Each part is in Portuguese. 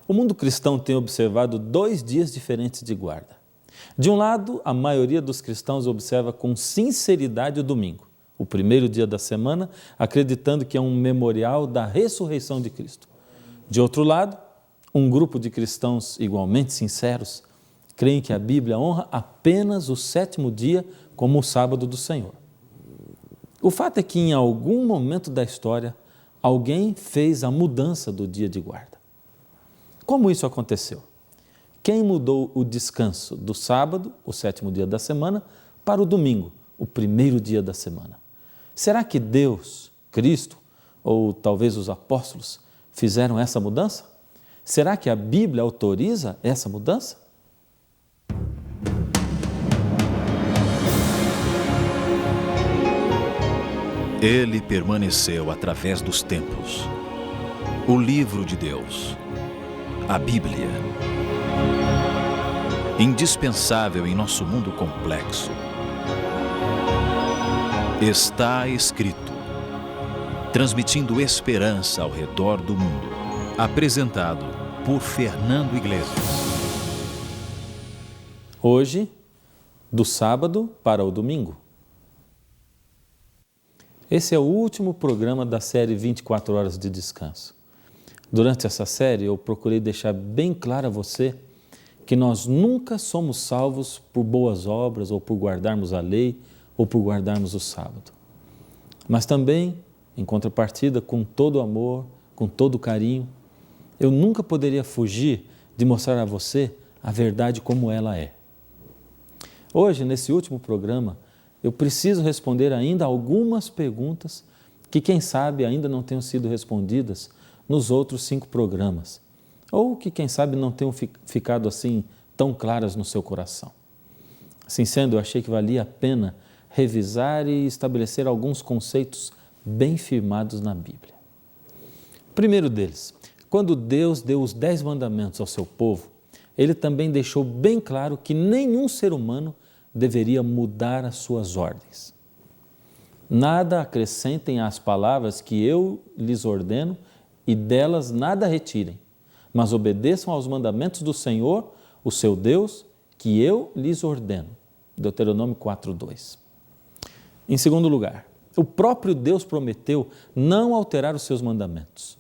O mundo cristão tem observado 2 dias diferentes de guarda. De um lado, a maioria dos cristãos observa com sinceridade o domingo, o primeiro dia da semana, acreditando que é um memorial da ressurreição de Cristo. De outro lado, um grupo de cristãos igualmente sinceros creem que a Bíblia honra apenas o 7º dia como o sábado do Senhor. O fato é que em algum momento da história, alguém fez a mudança do dia de guarda. Como isso aconteceu? Quem mudou o descanso do sábado, o 7º dia da semana, para o domingo, o primeiro dia da semana? Será que Deus, Cristo, ou talvez os apóstolos, fizeram essa mudança? Será que a Bíblia autoriza essa mudança? Ele permaneceu através dos tempos. O livro de Deus, a Bíblia. Indispensável em nosso mundo complexo. Está escrito, transmitindo esperança ao redor do mundo. Apresentado por Fernando Iglesias. Hoje, do sábado para o domingo. Esse é o último programa da série 24 Horas de Descanso. Durante essa série, eu procurei deixar bem claro a você que nós nunca somos salvos por boas obras, ou por guardarmos a lei, ou por guardarmos o sábado. Mas também, em contrapartida, com todo amor, com todo carinho, eu nunca poderia fugir de mostrar a você a verdade como ela é. Hoje, nesse último programa, eu preciso responder ainda algumas perguntas que, quem sabe, ainda não tenham sido respondidas nos outros 5 programas, ou que, quem sabe, não tenham ficado assim tão claras no seu coração. Assim sendo, eu achei que valia a pena revisar e estabelecer alguns conceitos bem firmados na Bíblia. O primeiro deles, quando Deus deu os 10 mandamentos ao seu povo, Ele também deixou bem claro que nenhum ser humano deveria mudar as suas ordens. Nada acrescentem às palavras que eu lhes ordeno e delas nada retirem, mas obedeçam aos mandamentos do Senhor, o seu Deus, que eu lhes ordeno. Deuteronômio 4:2. Em segundo lugar, o próprio Deus prometeu não alterar os seus mandamentos.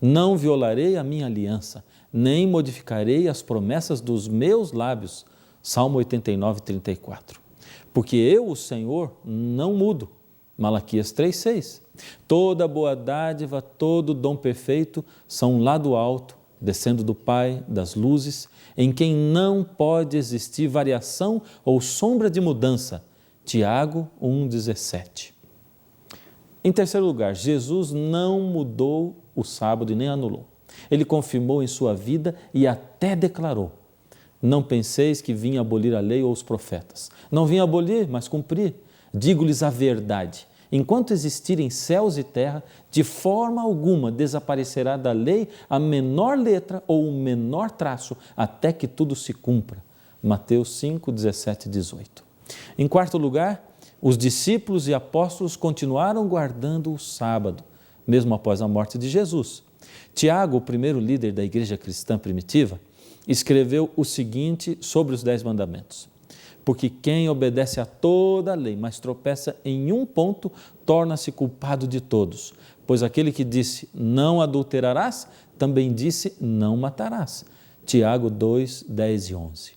Não violarei a minha aliança, nem modificarei as promessas dos meus lábios. Salmo 89:34. Porque eu, o Senhor, não mudo. Malaquias 3:6. Toda boa dádiva, todo dom perfeito são lá do alto, descendo do Pai das luzes, em quem não pode existir variação ou sombra de mudança. Tiago 1:17. Em terceiro lugar, Jesus não mudou o sábado e nem anulou. Ele confirmou em sua vida e até declarou: não penseis que vim abolir a lei ou os profetas. Não vim abolir, mas cumprir. Digo-lhes a verdade. Enquanto existirem céus e terra, de forma alguma desaparecerá da lei a menor letra ou o menor traço, até que tudo se cumpra. Mateus 5:17-18. Em quarto lugar, os discípulos e apóstolos continuaram guardando o sábado, mesmo após a morte de Jesus. Tiago, o primeiro líder da igreja cristã primitiva, escreveu o seguinte sobre os 10 mandamentos: porque quem obedece a toda a lei, mas tropeça em um ponto, torna-se culpado de todos. Pois aquele que disse, não adulterarás, também disse, não matarás. Tiago 2, 10 e 11.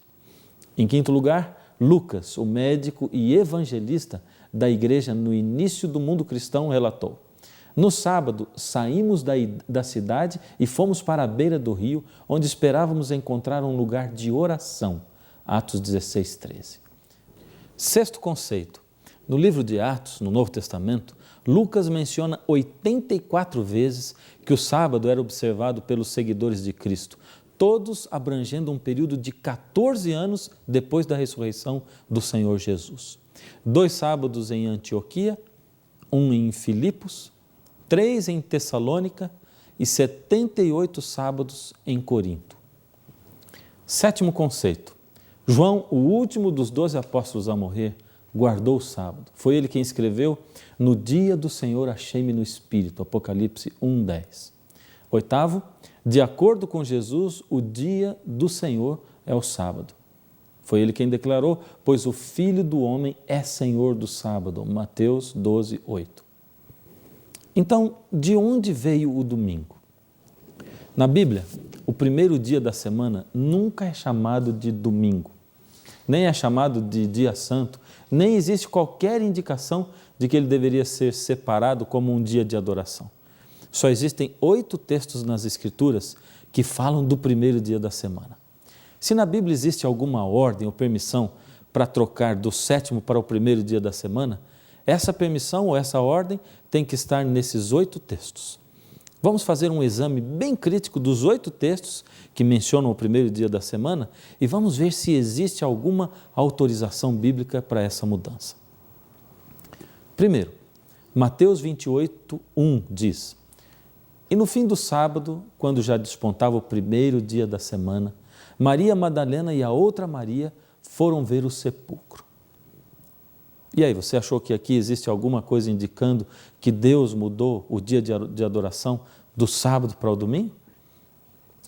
Em quinto lugar, Lucas, o médico e evangelista da igreja no início do mundo cristão, relatou: no sábado, saímos da cidade e fomos para a beira do rio, onde esperávamos encontrar um lugar de oração. Atos 16:13. Sexto conceito. No livro de Atos, no Novo Testamento, Lucas menciona 84 vezes que o sábado era observado pelos seguidores de Cristo, todos abrangendo um período de 14 anos depois da ressurreição do Senhor Jesus. 2 sábados em Antioquia, 1 em Filipos, 3 em Tessalônica e 78 sábados em Corinto. Sétimo conceito. João, o último dos 12 apóstolos a morrer, guardou o sábado. Foi ele quem escreveu: no dia do Senhor achei-me no Espírito, Apocalipse 1:10. Oitavo, De acordo com Jesus, o dia do Senhor é o sábado. Foi ele quem declarou, pois o Filho do Homem é Senhor do sábado. Mateus 12, 8. Então, de onde veio o domingo? Na Bíblia, o primeiro dia da semana nunca é chamado de domingo, nem é chamado de dia santo, nem existe qualquer indicação de que ele deveria ser separado como um dia de adoração. Só existem 8 textos nas Escrituras que falam do primeiro dia da semana. Se na Bíblia existe alguma ordem ou permissão para trocar do 7º para o primeiro dia da semana, essa permissão ou essa ordem tem que estar nesses 8 textos. Vamos fazer um exame bem crítico dos 8 textos que mencionam o primeiro dia da semana e vamos ver se existe alguma autorização bíblica para essa mudança. Primeiro, Mateus 28, 1 diz: E no fim do sábado, quando já despontava o primeiro dia da semana, Maria Madalena e a outra Maria foram ver o sepulcro. E aí, você achou que aqui existe alguma coisa indicando que Deus mudou o dia de adoração do sábado para o domingo?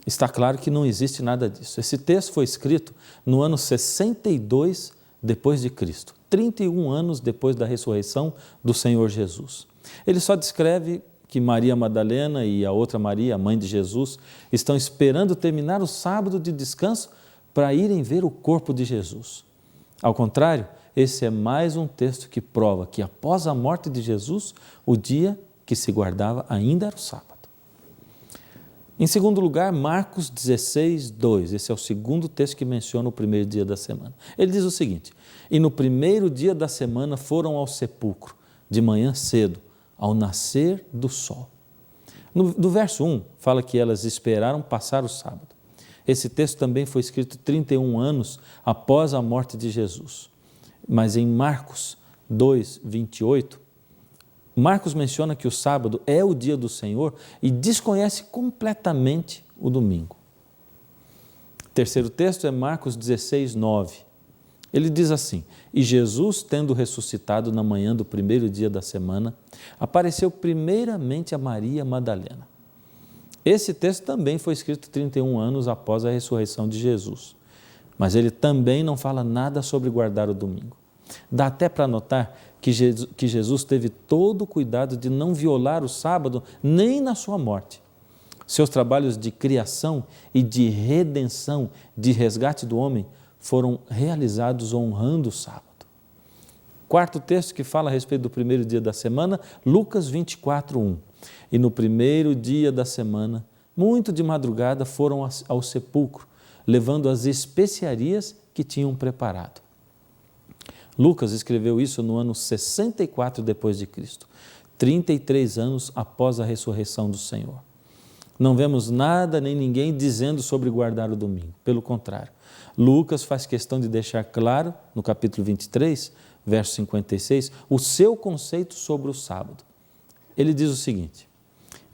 Está claro que não existe nada disso. Esse texto foi escrito no ano 62 depois de Cristo, 31 anos depois da ressurreição do Senhor Jesus. Ele só descreve que Maria Madalena e a outra Maria, a mãe de Jesus, estão esperando terminar o sábado de descanso para irem ver o corpo de Jesus. Ao contrário, esse é mais um texto que prova que após a morte de Jesus, o dia que se guardava ainda era o sábado. Em segundo lugar, Marcos 16, 2. Esse é o segundo texto que menciona o primeiro dia da semana. Ele diz o seguinte: E no primeiro dia da semana foram ao sepulcro, de manhã cedo, ao nascer do sol. No verso 1, fala que elas esperaram passar o sábado. Esse texto também foi escrito 31 anos após a morte de Jesus. Mas em Marcos 2, 28, Marcos menciona que o sábado é o dia do Senhor e desconhece completamente o domingo. O terceiro texto é Marcos 16, 9. Ele diz assim: E Jesus, tendo ressuscitado na manhã do primeiro dia da semana, apareceu primeiramente a Maria Madalena. Esse texto também foi escrito 31 anos após a ressurreição de Jesus. Mas ele também não fala nada sobre guardar o domingo. Dá até para notar que Jesus teve todo o cuidado de não violar o sábado nem na sua morte. Seus trabalhos de criação e de redenção, de resgate do homem, foram realizados honrando o sábado. Quarto texto que fala a respeito do primeiro dia da semana, Lucas 24, 1. E no primeiro dia da semana, muito de madrugada, foram ao sepulcro, levando as especiarias que tinham preparado. Lucas escreveu isso no ano 64 depois de Cristo, 33 anos após a ressurreição do Senhor. Não vemos nada nem ninguém dizendo sobre guardar o domingo. Pelo contrário, Lucas faz questão de deixar claro, no capítulo 23, verso 56, o seu conceito sobre o sábado. Ele diz o seguinte: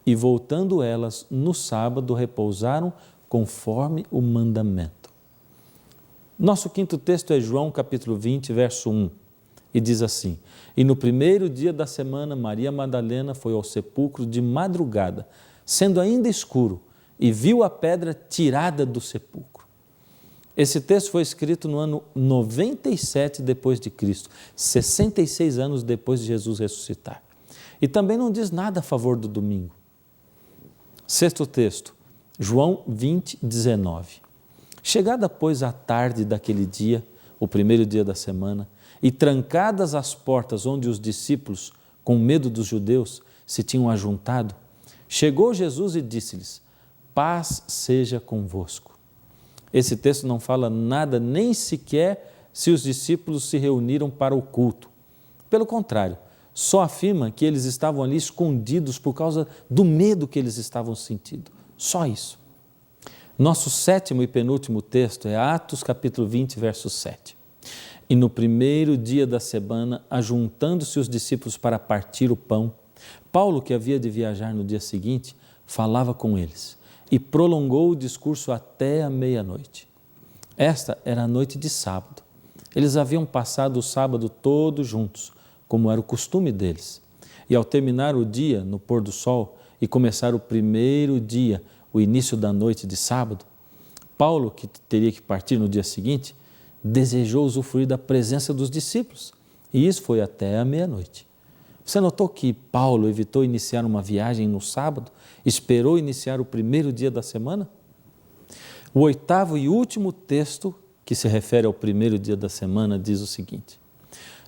E voltando elas no sábado repousaram conforme o mandamento. Nosso quinto texto é João capítulo 20, verso 1, e diz assim: E no primeiro dia da semana, Maria Madalena foi ao sepulcro de madrugada, sendo ainda escuro, e viu a pedra tirada do sepulcro. Esse texto foi escrito no ano 97 depois de Cristo, 66 anos depois de Jesus ressuscitar. E também não diz nada a favor do domingo. Sexto texto, João 20, 19. Chegada, pois, a tarde daquele dia, o primeiro dia da semana, e trancadas as portas onde os discípulos, com medo dos judeus, se tinham ajuntado, chegou Jesus e disse-lhes: Paz seja convosco. Esse texto não fala nada nem sequer se os discípulos se reuniram para o culto. Pelo contrário, só afirma que eles estavam ali escondidos por causa do medo que eles estavam sentindo. Só isso. Nosso sétimo e penúltimo texto é Atos capítulo 20, verso 7. E no primeiro dia da semana, ajuntando-se os discípulos para partir o pão, Paulo, que havia de viajar no dia seguinte, falava com eles e prolongou o discurso até a meia-noite. Esta era a noite de sábado. Eles haviam passado o sábado todo juntos, como era o costume deles. E ao terminar o dia, no pôr do sol, e começar o primeiro dia, o início da noite de sábado, Paulo, que teria que partir no dia seguinte, desejou usufruir da presença dos discípulos. E isso foi até a meia-noite. Você notou que Paulo evitou iniciar uma viagem no sábado, esperou iniciar o primeiro dia da semana? O 8º e último texto que se refere ao primeiro dia da semana diz o seguinte: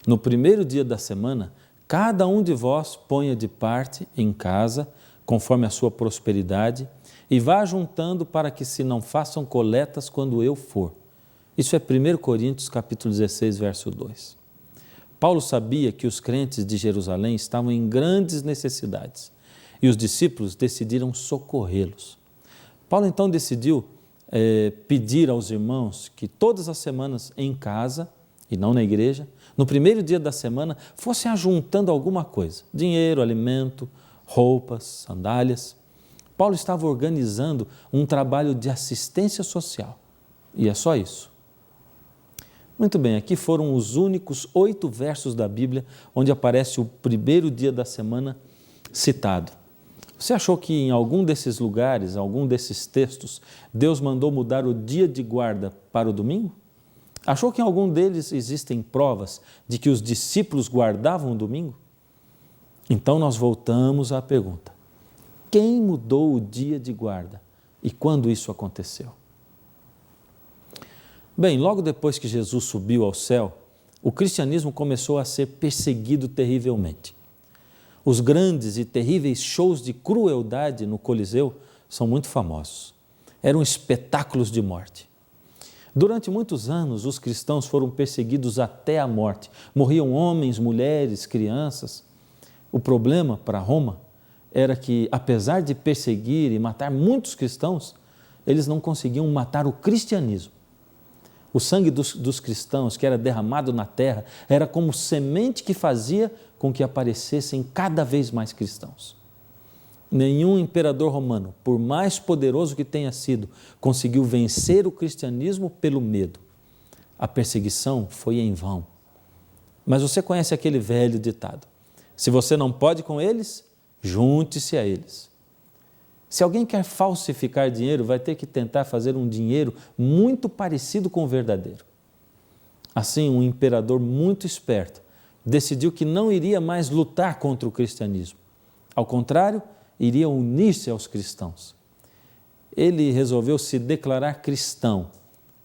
no primeiro dia da semana, cada um de vós ponha de parte em casa, conforme a sua prosperidade, e vá juntando para que se não façam coletas quando eu for. Isso é 1 Coríntios capítulo 16, verso 2. Paulo sabia que os crentes de Jerusalém estavam em grandes necessidades e os discípulos decidiram socorrê-los. Paulo então decidiu pedir aos irmãos que todas as semanas em casa, e não na igreja, no primeiro dia da semana, fossem ajuntando alguma coisa, dinheiro, alimento, roupas, sandálias. Paulo estava organizando um trabalho de assistência social, e é só isso. Muito bem, aqui foram os únicos 8 versos da Bíblia onde aparece o primeiro dia da semana citado. Você achou que em algum desses lugares, algum desses textos, Deus mandou mudar o dia de guarda para o domingo? Achou que em algum deles existem provas de que os discípulos guardavam o domingo? Então nós voltamos à pergunta: quem mudou o dia de guarda e quando isso aconteceu? Bem, logo depois que Jesus subiu ao céu, o cristianismo começou a ser perseguido terrivelmente. Os grandes e terríveis shows de crueldade no Coliseu são muito famosos. Eram espetáculos de morte. Durante muitos anos, os cristãos foram perseguidos até a morte. Morriam homens, mulheres, crianças. O problema para Roma era que, apesar de perseguir e matar muitos cristãos, eles não conseguiam matar o cristianismo. O sangue dos cristãos que era derramado na terra era como semente que fazia com que aparecessem cada vez mais cristãos. Nenhum imperador romano, por mais poderoso que tenha sido, conseguiu vencer o cristianismo pelo medo. A perseguição foi em vão. Mas você conhece aquele velho ditado: se você não pode com eles, junte-se a eles. Se alguém quer falsificar dinheiro, vai ter que tentar fazer um dinheiro muito parecido com o verdadeiro. Assim, um imperador muito esperto decidiu que não iria mais lutar contra o cristianismo. Ao contrário, iria unir-se aos cristãos. Ele resolveu se declarar cristão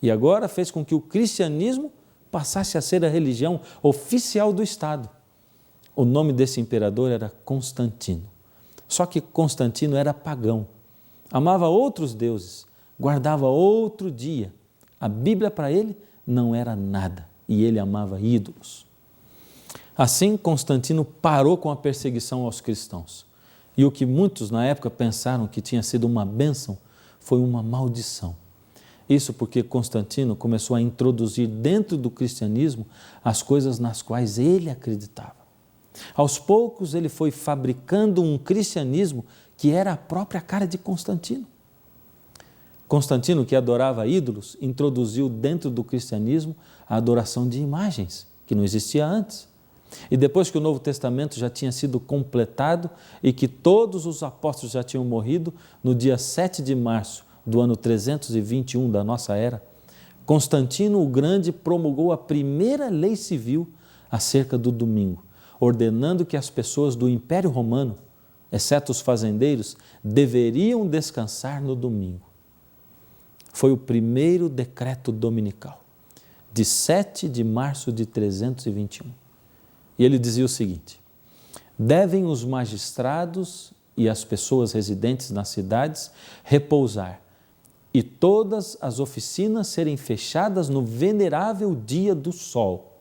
e agora fez com que o cristianismo passasse a ser a religião oficial do Estado. O nome desse imperador era Constantino. Só que Constantino era pagão, amava outros deuses, guardava outro dia. A Bíblia para ele não era nada e ele amava ídolos. Assim, Constantino parou com a perseguição aos cristãos. E o que muitos na época pensaram que tinha sido uma bênção foi uma maldição. Isso porque Constantino começou a introduzir dentro do cristianismo as coisas nas quais ele acreditava. Aos poucos ele foi fabricando um cristianismo que era a própria cara de Constantino. Constantino, que adorava ídolos, introduziu dentro do cristianismo a adoração de imagens, que não existia antes. E depois que o Novo Testamento já tinha sido completado e que todos os apóstolos já tinham morrido, no dia 7 de março do ano 321 da nossa era, Constantino o Grande promulgou a primeira lei civil acerca do domingo, ordenando que as pessoas do Império Romano, exceto os fazendeiros, deveriam descansar no domingo. Foi o primeiro decreto dominical, de 7 de março de 321. E ele dizia o seguinte: devem os magistrados e as pessoas residentes nas cidades repousar, e todas as oficinas serem fechadas no venerável dia do sol.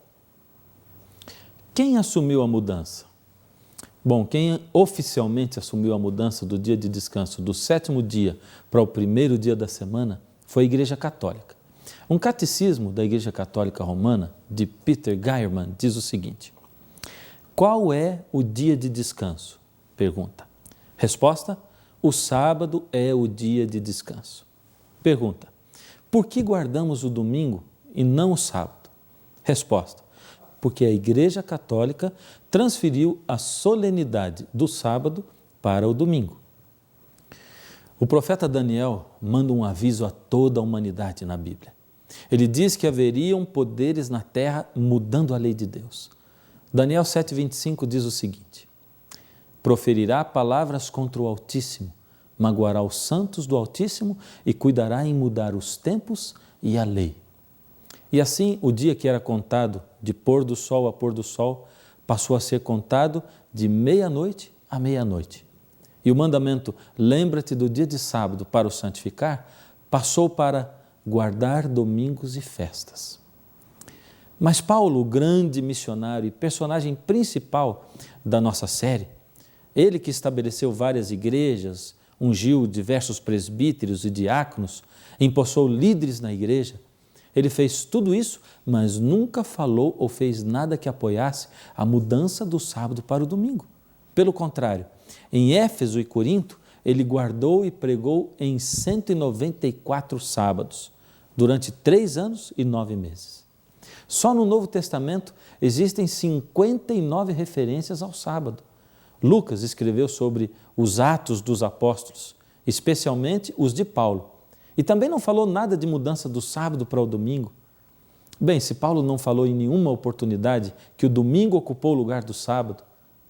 Quem assumiu a mudança? Bom, quem oficialmente assumiu a mudança do dia de descanso do 7º dia para o primeiro dia da semana foi a Igreja Católica. Um catecismo da Igreja Católica Romana, de Peter Geiermann, diz o seguinte: qual é o dia de descanso? Pergunta. Resposta: o sábado é o dia de descanso. Pergunta: por que guardamos o domingo e não o sábado? Resposta: porque a Igreja Católica transferiu a solenidade do sábado para o domingo. O profeta Daniel manda um aviso a toda a humanidade na Bíblia. Ele diz que haveriam poderes na terra mudando a lei de Deus. Daniel 7,25 diz o seguinte: proferirá palavras contra o Altíssimo, magoará os santos do Altíssimo e cuidará em mudar os tempos e a lei. E assim, o dia que era contado de pôr do sol a pôr do sol, passou a ser contado de meia-noite a meia-noite. E o mandamento, lembra-te do dia de sábado para o santificar, passou para guardar domingos e festas. Mas Paulo, o grande missionário e personagem principal da nossa série, ele que estabeleceu várias igrejas, ungiu diversos presbíteros e diáconos, empossou líderes na igreja, ele fez tudo isso, mas nunca falou ou fez nada que apoiasse a mudança do sábado para o domingo. Pelo contrário, em Éfeso e Corinto, ele guardou e pregou em 194 sábados, durante 3 anos e 9 meses. Só no Novo Testamento existem 59 referências ao sábado. Lucas escreveu sobre os Atos dos Apóstolos, especialmente os de Paulo, e também não falou nada de mudança do sábado para o domingo. Bem, se Paulo não falou em nenhuma oportunidade que o domingo ocupou o lugar do sábado,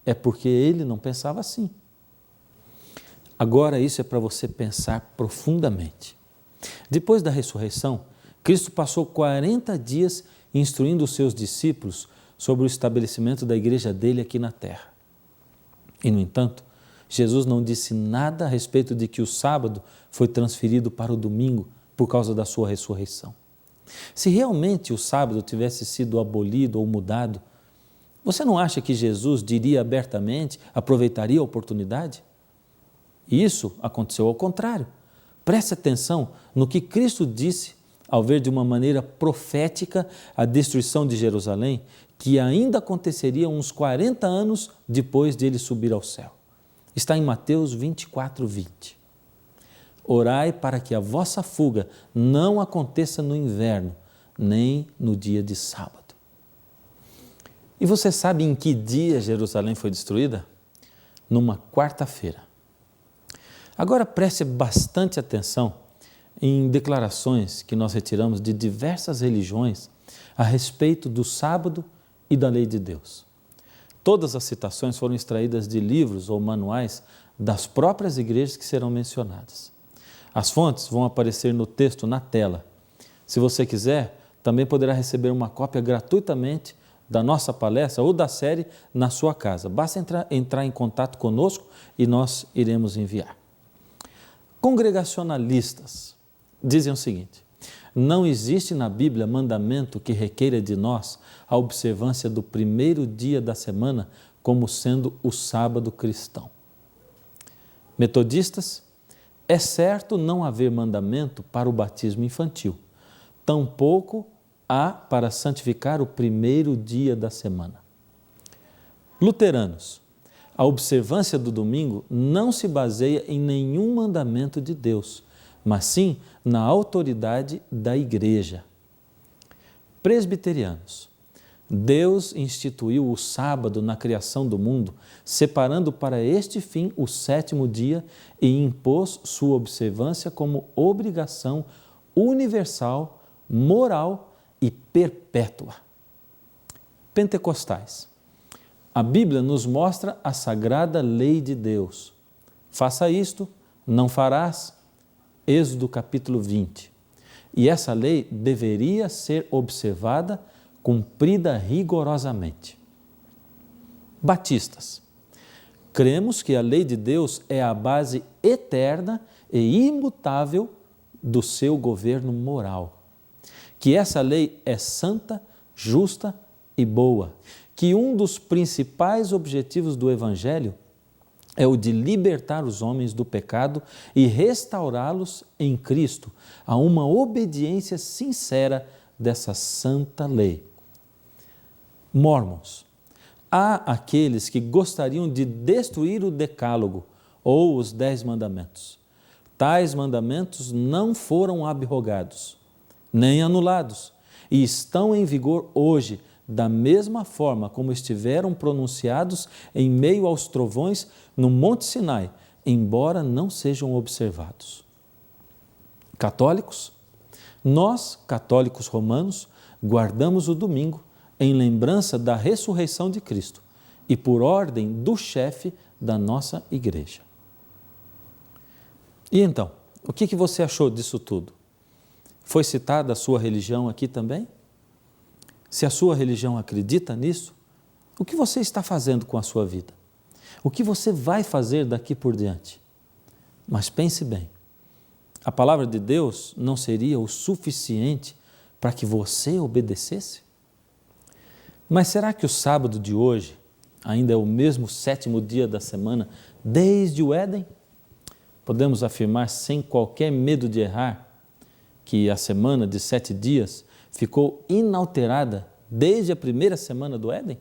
é porque ele não pensava assim. Agora isso é para você pensar profundamente. Depois da ressurreição, Cristo passou 40 dias instruindo os seus discípulos sobre o estabelecimento da igreja dele aqui na terra. E, no entanto, Jesus não disse nada a respeito de que o sábado foi transferido para o domingo por causa da sua ressurreição. Se realmente o sábado tivesse sido abolido ou mudado, você não acha que Jesus diria abertamente, aproveitaria a oportunidade? E isso aconteceu ao contrário. Preste atenção no que Cristo disse ao ver de uma maneira profética a destruição de Jerusalém, que ainda aconteceria uns 40 anos depois de ele subir ao céu. Está em Mateus 24:20. Orai para que a vossa fuga não aconteça no inverno, nem no dia de sábado. E você sabe em que dia Jerusalém foi destruída? Numa quarta-feira. Agora preste bastante atenção em declarações que nós retiramos de diversas religiões a respeito do sábado e da lei de Deus. Todas as citações foram extraídas de livros ou manuais das próprias igrejas que serão mencionadas. As fontes vão aparecer no texto na tela. Se você quiser, também poderá receber uma cópia gratuitamente da nossa palestra ou da série na sua casa. Basta entrar em contato conosco e nós iremos enviar. Congregacionalistas dizem o seguinte: não existe na Bíblia mandamento que requeira de nós a observância do primeiro dia da semana como sendo o sábado cristão. Metodistas, é certo não haver mandamento para o batismo infantil, tampouco há para santificar o primeiro dia da semana. Luteranos, a observância do domingo não se baseia em nenhum mandamento de Deus, mas sim na autoridade da igreja. Presbiterianos, Deus instituiu o sábado na criação do mundo, separando para este fim o 7º dia e impôs sua observância como obrigação universal, moral e perpétua. Pentecostais, a Bíblia nos mostra a sagrada lei de Deus. Faça isto, não farás. Êxodo capítulo 20. E essa lei deveria ser observada, cumprida rigorosamente. Batistas, cremos que a lei de Deus é a base eterna e imutável do seu governo moral. Que essa lei é santa, justa e boa. Que um dos principais objetivos do Evangelho é o de libertar os homens do pecado e restaurá-los em Cristo a uma obediência sincera dessa santa lei. Mormons, há aqueles que gostariam de destruir o Decálogo ou os 10 mandamentos. Tais mandamentos não foram abrogados, nem anulados, e estão em vigor hoje, da mesma forma como estiveram pronunciados em meio aos trovões no Monte Sinai, embora não sejam observados. Católicos, nós, católicos romanos, guardamos o domingo em lembrança da ressurreição de Cristo e por ordem do chefe da nossa igreja. E então, o que você achou disso tudo? Foi citada a sua religião aqui também? Se a sua religião acredita nisso, o que você está fazendo com a sua vida? O que você vai fazer daqui por diante? Mas pense bem, a palavra de Deus não seria o suficiente para que você obedecesse? Mas será que o sábado de hoje ainda é o mesmo 7º dia da semana desde o Éden? Podemos afirmar sem qualquer medo de errar que a semana de 7 dias ficou inalterada desde a primeira semana do Éden?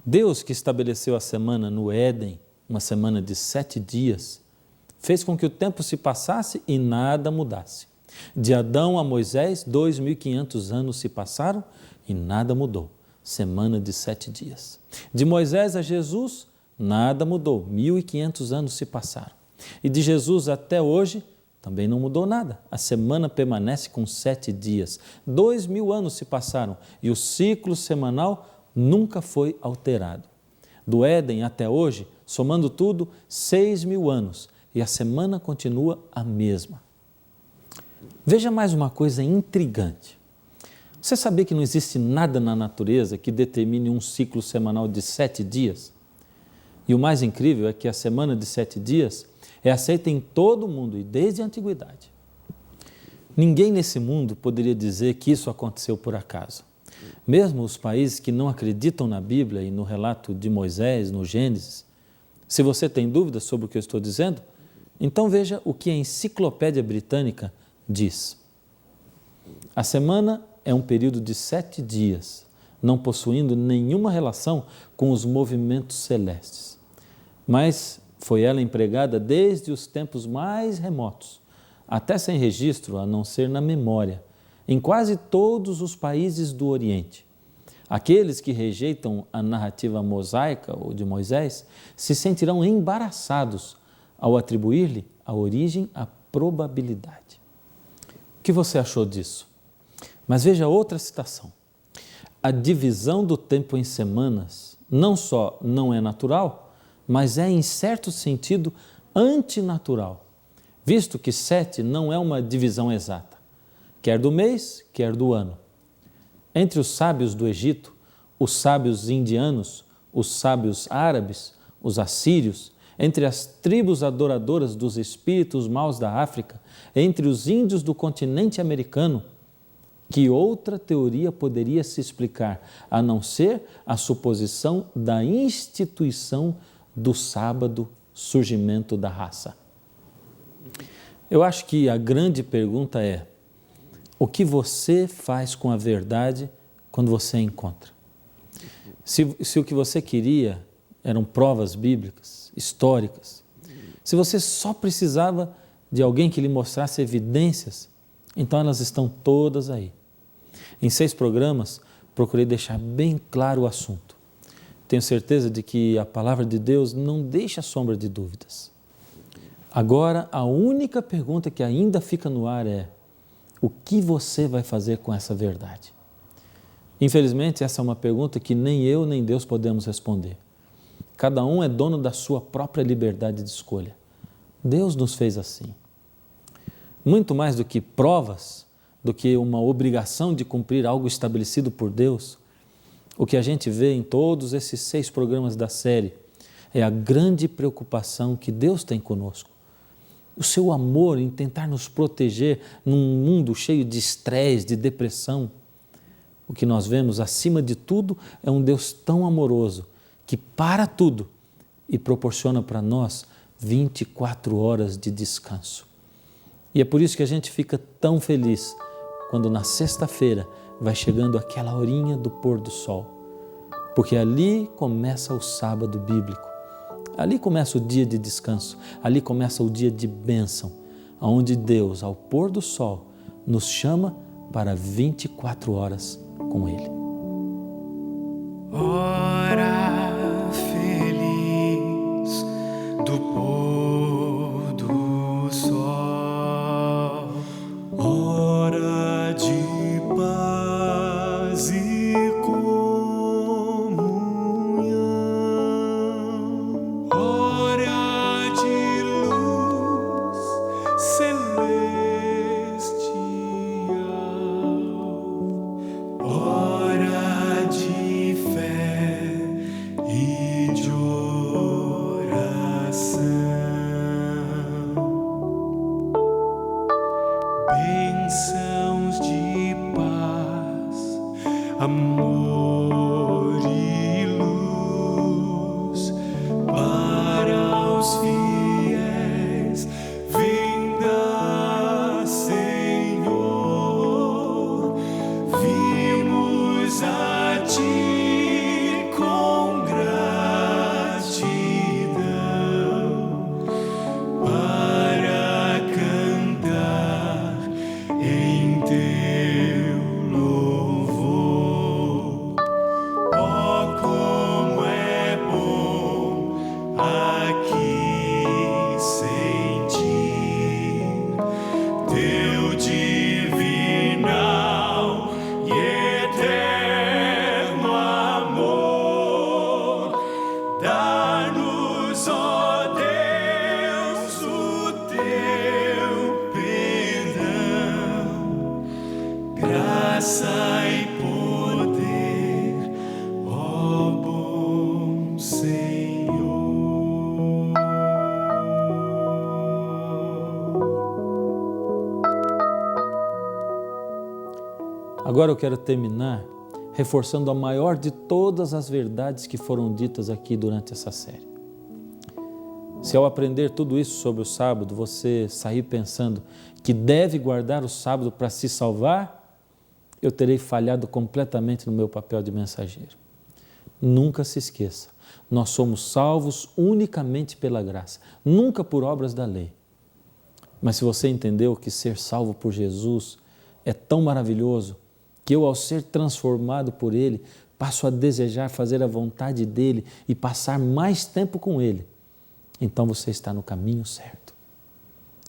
Deus, que estabeleceu a semana no Éden, uma semana de 7 dias, fez com que o tempo se passasse e nada mudasse. De Adão a Moisés, 2.500 anos se passaram e nada mudou. Semana de 7 dias. De Moisés a Jesus, nada mudou. 1.500 anos se passaram. E de Jesus até hoje, também não mudou nada. A semana permanece com 7 dias. 2.000 anos se passaram e o ciclo semanal nunca foi alterado. Do Éden até hoje, somando tudo, 6.000 anos e a semana continua a mesma. Veja mais uma coisa intrigante. Você sabia que não existe nada na natureza que determine um ciclo semanal de 7 dias? E o mais incrível é que a semana de 7 dias é aceita em todo o mundo e desde a antiguidade. Ninguém nesse mundo poderia dizer que isso aconteceu por acaso. Mesmo os países que não acreditam na Bíblia e no relato de Moisés, no Gênesis, se você tem dúvidas sobre o que eu estou dizendo, então veja o que a Enciclopédia Britânica diz. A semana é um período de 7 dias, não possuindo nenhuma relação com os movimentos celestes. Mas foi ela empregada desde os tempos mais remotos, até sem registro, a não ser na memória, em quase todos os países do Oriente. Aqueles que rejeitam a narrativa mosaica ou de Moisés se sentirão embaraçados ao atribuir-lhe a origem à probabilidade. O que você achou disso? Mas veja outra citação. A divisão do tempo em semanas não só não é natural, mas é, em certo sentido, antinatural, visto que 7 não é uma divisão exata, quer do mês, quer do ano. Entre os sábios do Egito, os sábios indianos, os sábios árabes, os assírios, entre as tribos adoradoras dos espíritos maus da África, entre os índios do continente americano, que outra teoria poderia se explicar, a não ser a suposição da instituição do sábado, surgimento da raça? Eu acho que a grande pergunta é: o que você faz com a verdade quando você a encontra? Se o que você queria eram provas bíblicas, históricas, se você só precisava de alguém que lhe mostrasse evidências, então elas estão todas aí. Em 6 programas, procurei deixar bem claro o assunto. Tenho certeza de que a palavra de Deus não deixa sombra de dúvidas. Agora, a única pergunta que ainda fica no ar é: o que você vai fazer com essa verdade? Infelizmente, essa é uma pergunta que nem eu nem Deus podemos responder. Cada um é dono da sua própria liberdade de escolha. Deus nos fez assim. Muito mais do que provas, do que uma obrigação de cumprir algo estabelecido por Deus, o que a gente vê em todos esses 6 programas da série é a grande preocupação que Deus tem conosco. O seu amor em tentar nos proteger num mundo cheio de estresse, de depressão. O que nós vemos, acima de tudo, é um Deus tão amoroso que para tudo e proporciona para nós 24 horas de descanso. E é por isso que a gente fica tão feliz quando na sexta-feira vai chegando aquela horinha do pôr do sol, porque ali começa o sábado bíblico, ali começa o dia de descanso, ali começa o dia de bênção, onde Deus, ao pôr do sol, nos chama para 24 horas com Ele. Hora feliz do pôr do sol, hora de paz e comunhão, hora de luz celestial, hora de fé e de bênçãos de paz, amor e luz para os fiéis. Vinda, Senhor, vimos a Ti com gratidão para cantar em Teu louvor. Oh, como é bom aqui sentir Teu divinal e eterno amor. Dá-nos, ó Deus, o Teu perdão, graça e poder, ó bom Senhor. Agora eu quero terminar reforçando a maior de todas as verdades que foram ditas aqui durante essa série. Se ao aprender tudo isso sobre o sábado, você sair pensando que deve guardar o sábado para se salvar, eu terei falhado completamente no meu papel de mensageiro. Nunca se esqueça, nós somos salvos unicamente pela graça, nunca por obras da lei. Mas se você entendeu que ser salvo por Jesus é tão maravilhoso, que eu, ao ser transformado por Ele, passo a desejar fazer a vontade dEle e passar mais tempo com Ele, então você está no caminho certo.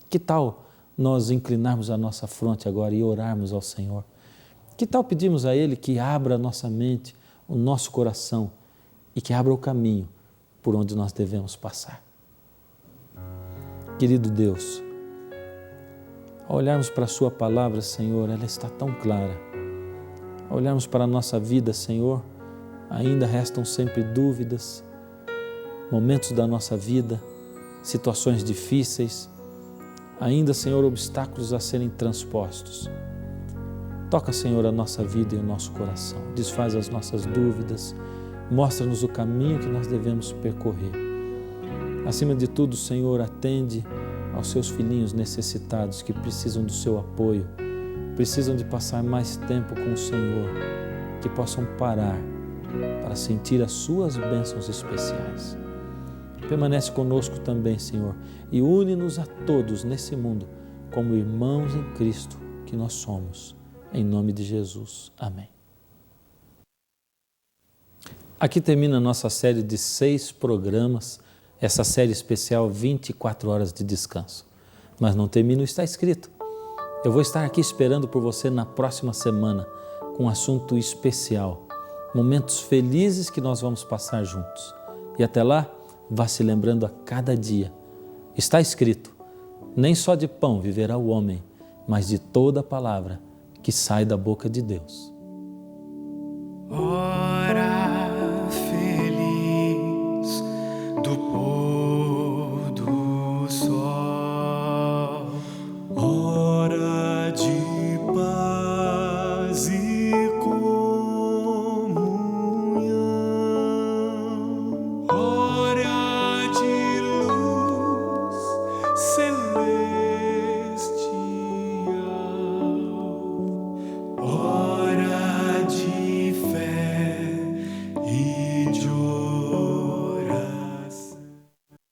Que tal nós inclinarmos a nossa fronte agora e orarmos ao Senhor? Que tal pedirmos a Ele que abra a nossa mente, o nosso coração e que abra o caminho por onde nós devemos passar? Querido Deus, ao olharmos para a Sua palavra, Senhor, ela está tão clara. Ao olharmos para a nossa vida, Senhor, ainda restam sempre dúvidas, momentos da nossa vida, situações difíceis, ainda, Senhor, obstáculos a serem transpostos. Toca, Senhor, a nossa vida e o nosso coração, desfaz as nossas dúvidas, mostra-nos o caminho que nós devemos percorrer. Acima de tudo, Senhor, atende aos seus filhinhos necessitados que precisam do seu apoio, precisam de passar mais tempo com o Senhor, que possam parar para sentir as suas bênçãos especiais. Permanece conosco também, Senhor, e une-nos a todos nesse mundo como irmãos em Cristo que nós somos. Em nome de Jesus. Amém. Aqui termina a nossa série de 6 programas, essa série especial 24 horas de descanso. Mas não termina o Está Escrito. Eu vou estar aqui esperando por você na próxima semana com um assunto especial, momentos felizes que nós vamos passar juntos. E até lá, vá se lembrando a cada dia. Está escrito, nem só de pão viverá o homem, mas de toda a palavra que sai da boca de Deus. Hora feliz do povo